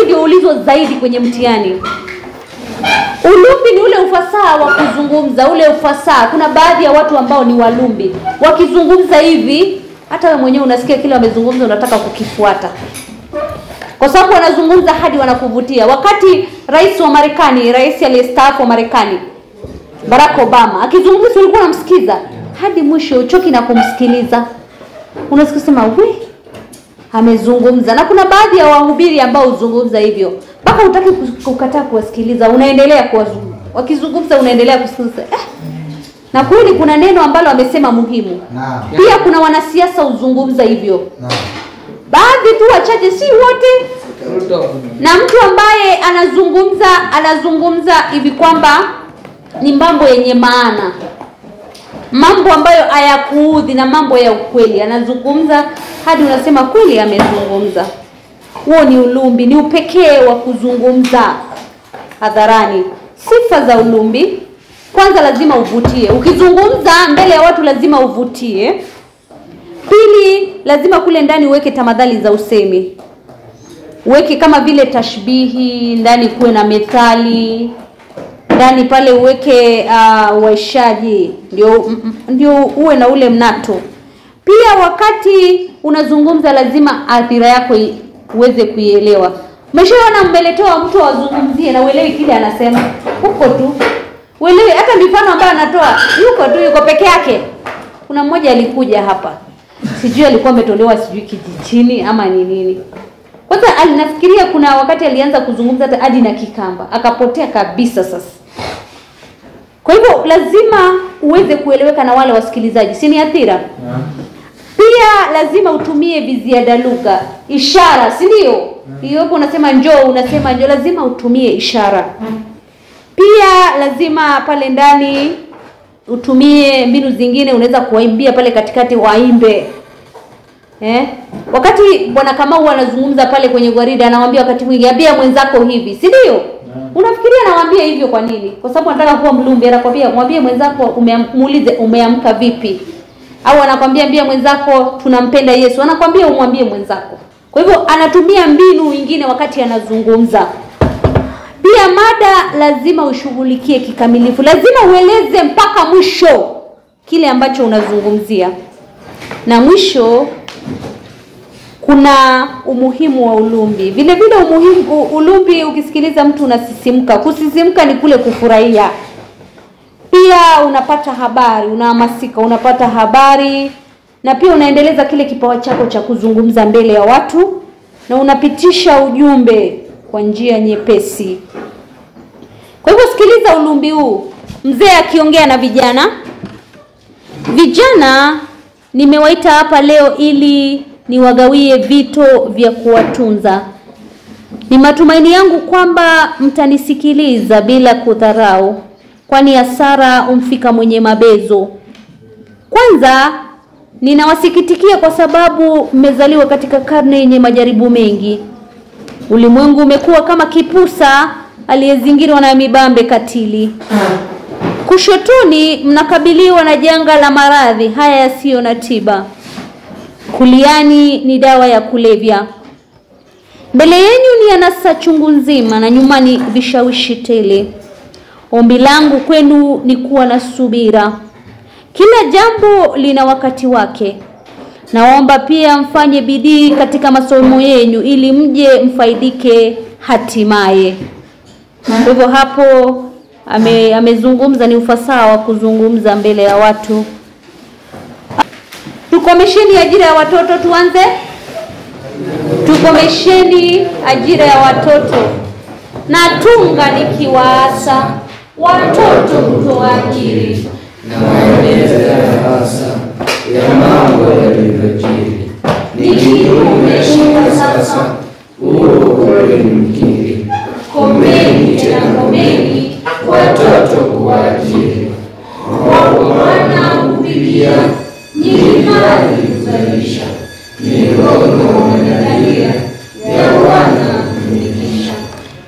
hiki ndio ulizo zaidi kwenye mtihani. Ulumbi ni ule ufasaha wa kuzungumza, ule ufasaha. Kuna baadhi ya watu ambao ni walumbi. Wakizungumza hivi, hata wewe mwenyewe unasikia kile wamezungumza unataka kukifuata. Kwa sababu wanazungumza hadi wanakuvutia. Wakati rais wa Marekani, rais aliyestaafu wa Marekani, Barack Obama, akizungumza ulikuwa unamsikiza hadi mwisho, uchoki na kumsikiliza. Unasikia sema, "We, amezungumza." Na kuna baadhi ya wahubiri ambao huzungumza hivyo. Mpaka hutaki kukataa kuwasikiliza, unaendelea kuwazungumza. Wakizungumza unaendelea kusikiliza. Na kweli kuna neno ambalo amesema muhimu. Pia kuna wanasiasa huzungumza hivyo. Baadhi tu wachache, si wote. Na mtu ambaye anazungumza hivi kwamba ni mambo yenye maana, mambo ambayo hayakuudhi na mambo ya ukweli, anazungumza hadi unasema kweli amezungumza. Huo ni ulumbi, ni upekee wa kuzungumza hadharani. Sifa za ulumbi: kwanza, lazima uvutie. Ukizungumza mbele ya watu lazima uvutie. Pili, lazima kule ndani uweke tamadhali za usemi. Uweke kama vile tashbihi, ndani kuwe na methali, ndani pale uweke uaishaji, ndio uwe na ule mnato. Pia wakati unazungumza lazima athira yako uweze kuielewa. Umeshaona mmeletewa mtu azungumzie na uelewi kile anasema, huko tu. Uelewi hata mifano ambayo anatoa, yuko peke yake. Kuna mmoja alikuja hapa. Sijui alikuwa ametolewa sijui kijijini ama ni nini. Kwanza alinafikiria kuna wakati alianza kuzungumza hadi na Kikamba, akapotea kabisa sasa. Kwa hivyo lazima uweze kueleweka na wale wasikilizaji, si ni athira? Pia lazima utumie viziada lugha, ishara, si ndio? Hiyo unasema njoo, unasema njoo, lazima utumie ishara. Pia lazima pale ndani utumie mbinu zingine, unaweza kuwaimbia pale katikati waimbe. Wakati Bwana Kamau anazungumza pale kwenye gwaride, anamwambia wakati mwingi ambia mwenzako hivi, si ndio? Unafikiria anawaambia hivyo kwa nini? Kwa sababu anataka kuwa mlumbi, anakuambia mwambie mwenzako muulize umeamka vipi? Au anakuambia ambia mwenzako tunampenda Yesu, anakuambia umwambie mwenzako. Kwa hivyo anatumia mbinu nyingine wakati anazungumza. Pia mada lazima ushughulikie kikamilifu. Lazima ueleze mpaka mwisho kile ambacho unazungumzia. Na mwisho kuna umuhimu wa ulumbi. Vile vile ulumbi, ukisikiliza mtu unasisimka. Kusisimka ni kule kufurahia. Pia unapata habari, unahamasika, unapata habari, na pia unaendeleza kile kipawa chako cha kuzungumza mbele ya watu, na unapitisha ujumbe kwa njia nyepesi. Kwa hivyo sikiliza ulumbi huu. Mzee akiongea na vijana. Vijana nimewaita hapa leo ili niwagawie vito vya kuwatunza. Ni matumaini yangu kwamba mtanisikiliza bila kudharau, kwani hasara umfika mwenye mabezo. Kwanza, ninawasikitikia kwa sababu mmezaliwa katika karne yenye majaribu mengi. Ulimwengu umekuwa kama kipusa aliyezingirwa na mibambe katili. Kushotoni mnakabiliwa na janga la maradhi haya yasiyo na tiba. Kuliani ni dawa ya kulevya. Mbele yenu ni anasa chungu nzima na nyumani vishawishi tele. Ombi langu kwenu ni kuwa na subira. Kila jambo lina wakati wake. Naomba pia mfanye bidii katika masomo yenu ili mje mfaidike hatimaye. Kwa hivyo hapo amezungumza ni ufasaha wa kuzungumza mbele ya watu. Tukomesheni ajira ya watoto, tuanze. Tukomesheni ajira ya watoto. Na tunga nikiwaasa watoto kutoajiri na maeleza hasa ya mambo yaliyojiri. Nikiumeshika sasa ukweli mkiri. Komeni tena komeni watoto kuajiri. Kwa Bwana hupigia nyinyi mali kuzalisha. Mikono mwanadalia ya Bwana kumikisha.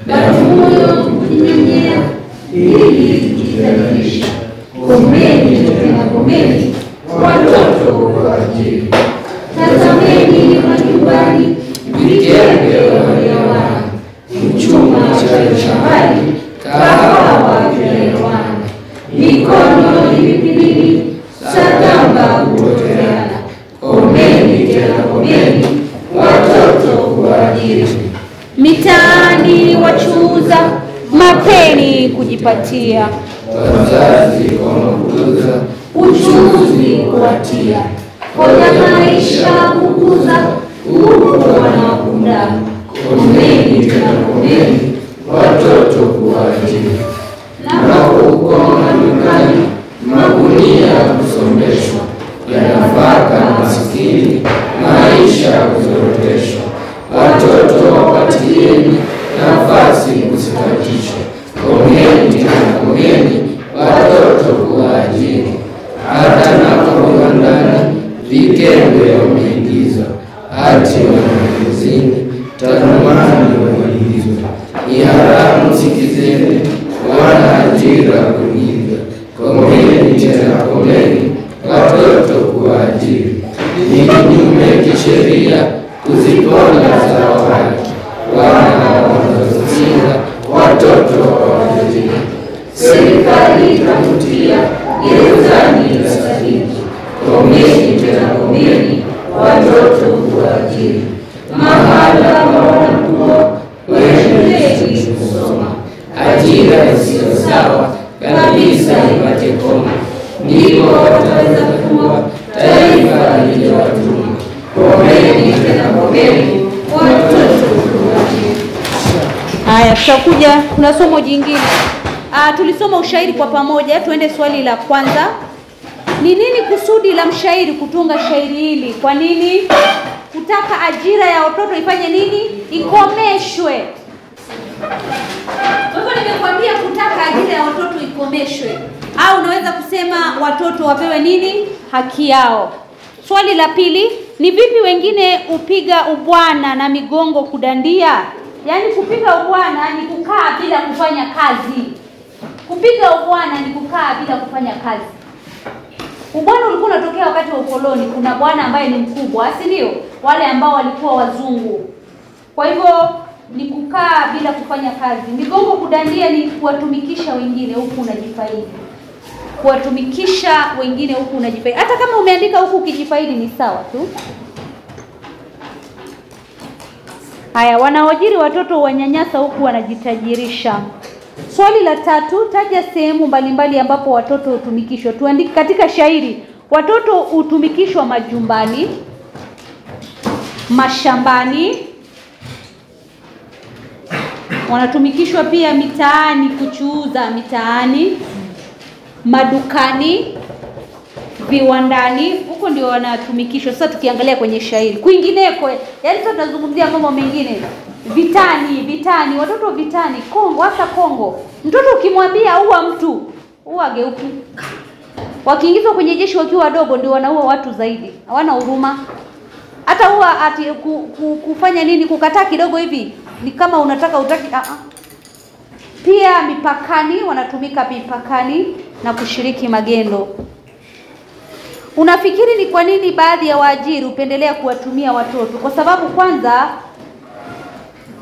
Batomoyo mnyonyea ili kujidhalilisha. Komeni tena komeni watoto kuajiri. Tazameni majumbani vitendo vya wana. mitaani wachuuza mapeni kujipatia, wazazi wanakuza uchuzi kuwatia, hoja maisha kukuza huku wanakunda, komeni tena komeni watoto kuwaajiri, nako huko madukani magunia kusomeshwa, ya nafaka na maskini maisha kuzoroteshwa, watoto wapatieni nafasi kusikatishwa, komeni tena komeni watoto kuwaajiri, hata napo viwandani vikembe wameingizwa, hati wanafunzini tanumani wameingizwa, ni haramu sikizeni wana ajira kuiga, komeni tena komeni watoto kuwaajiri, ni kinyume kisheria kuziponda zao haki, wana wanazozinga watoto waajiri, serikali itamutia gerezani la sadiki, komeni tena komeni watoto kuwaajiri, mahala wanakuwa waendelezi kusoma, ajira isiyo sawa kabisa ipate koma, ndipo wataweza kuwa taifa lililowatuma, komeni tena komeni watoto kuwaajiri. Haya, tutakuja kuna somo jingine. Tulisoma ushairi kwa pamoja. Tuende swali la kwanza. Ni nini kusudi la mshairi kutunga shairi hili? Kwa nini? Kutaka ajira ya watoto ifanye nini? Ikomeshwe. Kwa hivyo nimekwambia kutaka ajira ya watoto ikomeshwe, au unaweza kusema watoto wapewe nini? Haki yao. Swali la pili, ni vipi wengine upiga ubwana na migongo kudandia? Yaani kupiga ubwana ni kukaa bila kufanya kazi. Kupiga ubwana ni kukaa bila kufanya kazi. Ubwana ulikuwa unatokea wakati wa ukoloni. Kuna bwana ambaye ni mkubwa, si ndio? Wale ambao walikuwa wazungu. Kwa hivyo ni kukaa bila kufanya kazi. Migongo kudandia ni kuwatumikisha wengine huku unajifaidi. Kuwatumikisha wengine huku unajifaidi. Hata kama umeandika huku ukijifaidi ni sawa tu. Haya, wanaojiri watoto wanyanyasa huku wanajitajirisha. Swali la tatu, taja sehemu mbalimbali ambapo watoto hutumikishwa. Tuandike katika shairi. Watoto hutumikishwa majumbani, mashambani, wanatumikishwa pia mitaani kuchuuza mitaani, madukani, viwandani, huko ndio wanatumikishwa. Sasa tukiangalia kwenye shairi kwingineko, yaani sasa tunazungumzia mambo mengine. Vitani, watoto vitani, Kongo, hasa Kongo. Mtoto ukimwambia ua mtu, ua geuki. Wakiingizwa kwenye jeshi wakiwa wadogo ndio wanaua watu zaidi. Hawana huruma. Hata ua ati kufanya nini, kukataa kidogo hivi ni kama unataka utaki. Pia mipakani, wanatumika mipakani na kushiriki magendo. Unafikiri ni kwa nini baadhi ya waajiri hupendelea kuwatumia watoto? Kwa sababu kwanza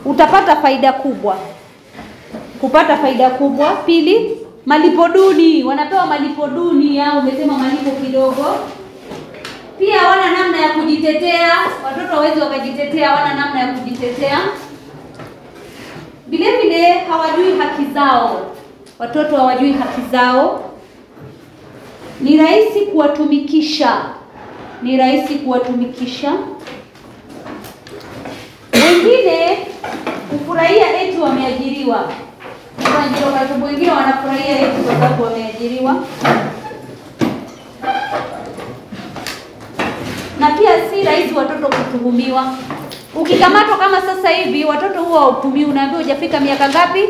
utapata faida kubwa. Kupata faida kubwa. Pili, malipo duni, wanapewa malipo duni au umesema malipo kidogo. Pia hawana namna ya kujitetea, watoto hawezi wakajitetea, hawana namna ya kujitetea. Vile vile hawajui haki zao. Watoto hawajui haki zao. Ni rahisi kuwatumikisha. Wengine kufurahia eti wameajiriwa. Wengine wanafurahia eti kwa sababu wameajiriwa. Na pia si rahisi watoto kutuhumiwa. Ukikamatwa kama sasa hivi watoto huwa hukumiwi, unaambiwa hujafika miaka ngapi?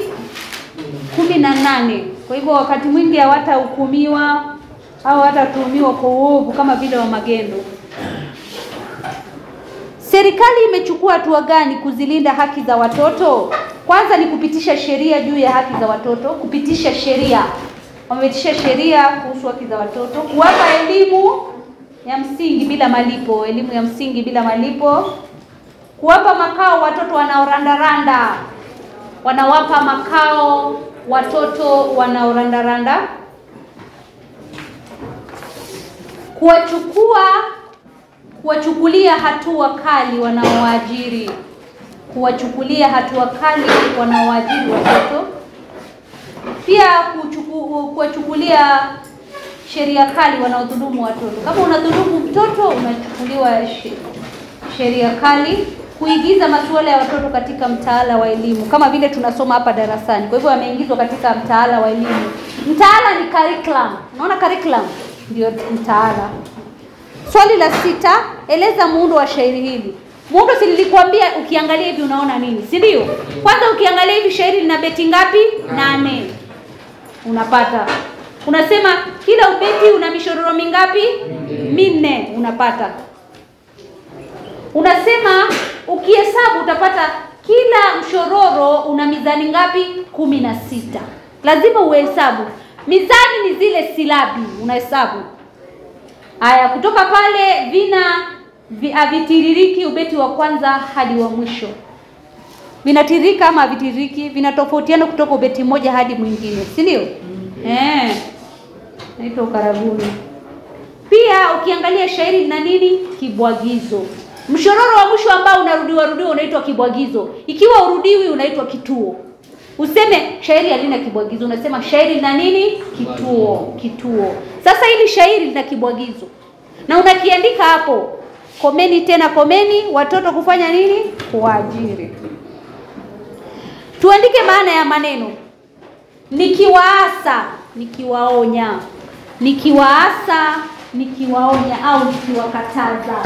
18. Kwa hivyo wakati mwingi hawatahukumiwa au hatatuhumiwa kwa uovu kama vile wa magendo. Serikali imechukua hatua gani kuzilinda haki za watoto? Kwanza ni kupitisha sheria juu ya haki za watoto, kupitisha sheria. Wamepitisha sheria kuhusu haki za watoto, kuwapa elimu ya msingi bila malipo, elimu ya msingi bila malipo. Kuwapa makao watoto wanaorandaranda. Wanawapa makao watoto wanaorandaranda. Kuwachukulia hatua kali wanaoajiri. kuwachukulia hatua kali wanaowaajiri watoto. Pia kuwachukulia sheria kali wanaodhulumu watoto. Kama unadhulumu mtoto unachukuliwa sheria kali. Kuigiza masuala ya watoto katika mtaala wa elimu kama vile tunasoma hapa darasani. Kwa hivyo ameingizwa katika mtaala wa elimu. Mtaala ni curriculum. Unaona curriculum ndio mtaala. Swali la 6, eleza muundo wa shairi hili. Muundo si nilikwambia ukiangalia hivi unaona nini, si ndio? Kwanza ukiangalia hivi shairi lina beti ngapi? 8. Unapata. Unasema kila ubeti una mishororo mingapi? 4. Unapata. Unasema ukihesabu utapata kila mshororo una mizani ngapi? 16. Lazima uhesabu. Mizani ni zile silabi, unahesabu. Haya, kutoka pale havitiririki ubeti wa kwanza hadi wa mwisho. Vinatiririka ama havitiririki, vinatofautiana kutoka ubeti mmoja hadi mwingine, si ndio? Naitwa ukarabuni. Pia ukiangalia shairi lina nini? Kibwagizo. Mshororo wa mwisho ambao unarudiwa unaitwa kibwagizo. Ikiwa urudiwi unaitwa kituo. Useme shairi halina kibwagizo, unasema shairi lina nini? Kituo. Sasa hili shairi lina kibwagizo. Na unakiandika hapo. Komeni tena komeni, watoto kufanya nini? Kuajiri. Tuandike maana ya maneno. Nikiwaasa, nikiwaonya. Nikiwaasa, nikiwaonya au nikiwakataza.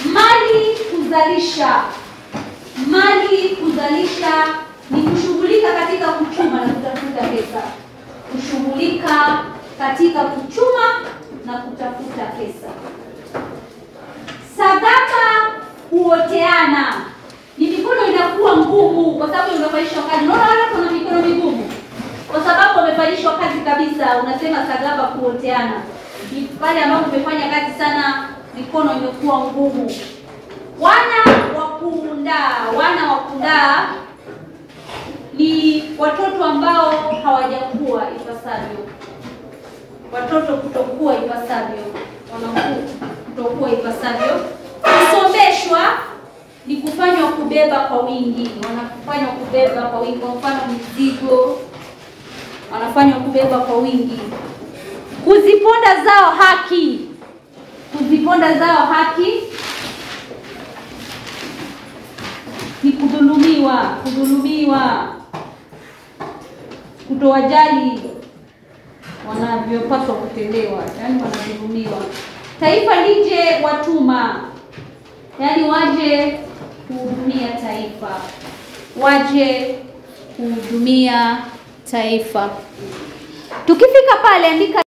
Mali kuzalisha. Mali kuzalisha ni kushughulika katika kuchuma na kutafuta pesa. Kushughulika katika kuchuma na kutafuta pesa. Sadaka kuoteana. Ni mikono inakuwa ngumu kwa sababu unafanyishwa kazi. Unaona wale kuna mikono migumu. Kwa sababu wamefanyishwa kazi kabisa, unasema sadaka kuoteana. Ni pale ambapo umefanya kazi sana, mikono imekuwa ngumu. Wana wa kundaa ni watoto ambao hawajakuwa ipasavyo. Watoto kutokuwa ipasavyo. Kutokuwa ipasavyo. Kusombeshwa ni kufanywa kubeba kwa wingi. Wanafanywa kubeba kwa wingi, kwa mfano mizigo. Wanafanywa kubeba kwa wingi. Kuziponda zao haki. Kuziponda zao haki ni kudhulumiwa. Kutowajali wanavyopaswa kutendewa, yani wanadhulumiwa. Taifa lije watuma, yani waje kuhudumia taifa. Waje kuhudumia taifa. Tukifika pale andika